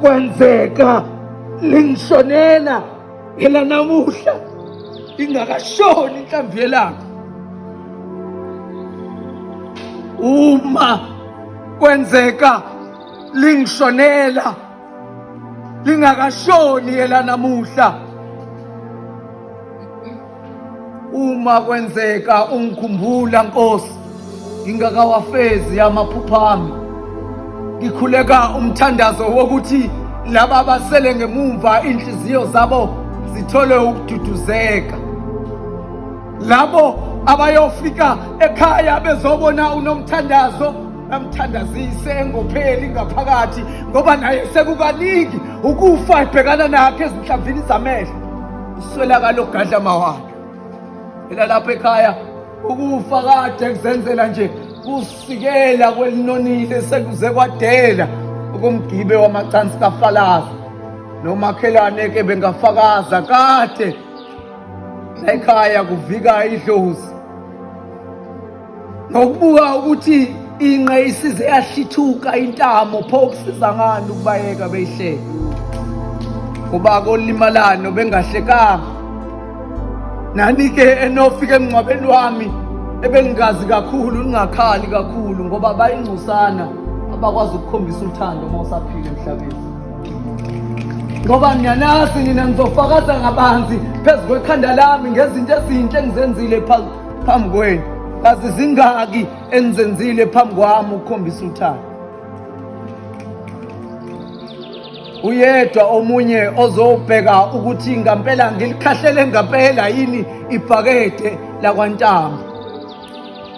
kwenzeka lingishonela phela namuhla ingakashoni inhlamvu yelanga. Uma kwenzeka lingishonela lingakashoni yela namuhla, uma kwenzeka ungikhumbula Nkosi ngingakawafezi amaphupho ami, ngikhuleka umthandazo wokuthi laba abasele ngemumva inhliziyo zabo zithole ukududuzeka, labo abayofika ekhaya bezobona unomthandazo bamthandazise engopheli ngaphakathi, ngoba naye sekukaningi ukufa ebhekana nakhe ezinhlamvini zamehlo, uswelakala ogadla mawala. Phela lapha ekhaya ukufa kade kuzenzela nje kusikela kwelinonile sekuze kwadela ukumgibe wamacansi kafalaza, nomakhelwane-ke bengafakaza kade ekhaya kuvika idlozi, nokubuka ukuthi inqe isize yahlithuka intamo pho kusiza ngani ukubayeka beyihleka, kuba kolimalano bengahlekanga. Nani-ke enofika emngcwabeni wami ebengingazi kakhulu ningakhali kakhulu, ngoba bayingcusana abakwazi ukukhombisa uthando uma usaphila emhlabeni, ngoba ngiyanazi nina ngizofakaza ngabanzi phezu kwekhanda lami ngezinto ezinhle engizenzile phambi kwenu. Kazi zingaki enizenzile phambi kwami ukukhombisa uthando? Uyedwa omunye ozobheka ukuthi ngampela ngilikhahlele ngampela yini ibhakede lakwaNtamba.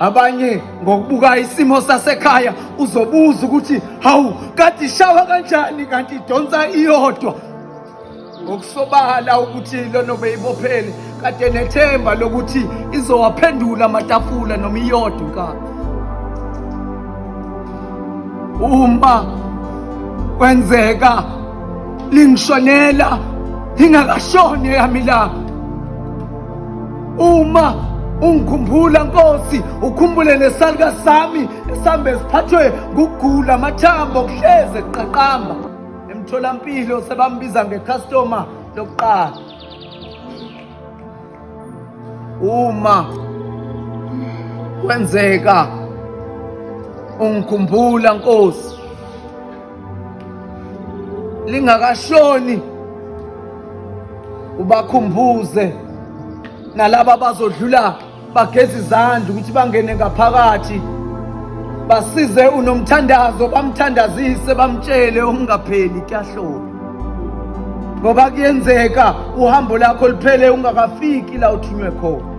Abanye ngokubuka isimo sasekhaya uzobuza ukuthi hawu kade ishawa kanjani kanti idonsa iyodwa, ngokusobala ukuthi lona beyibophele kade nethemba lokuthi izowaphendula amatafula noma iyodwa inkaba. Uma kwenzeka lingishonela lingakashoni eyami ilanga, uma ungikhumbula Nkosi ukhumbule nesalika sami esambe siphathwe ngukugula amathambo kuhleze kuqaqamba, emtholampilo sebambiza ngecustomer lokuqala. Uma kwenzeka ungikhumbula Nkosi lingakashoni, ubakhumbuze nalabo abazodlula bageze izandla ukuthi bangene ngaphakathi, basize unomthandazo bamthandazise bamtshele ungapheli kuyahlolwa, ngoba kuyenzeka uhambo lakho liphele ungakafiki la uthunywe khona.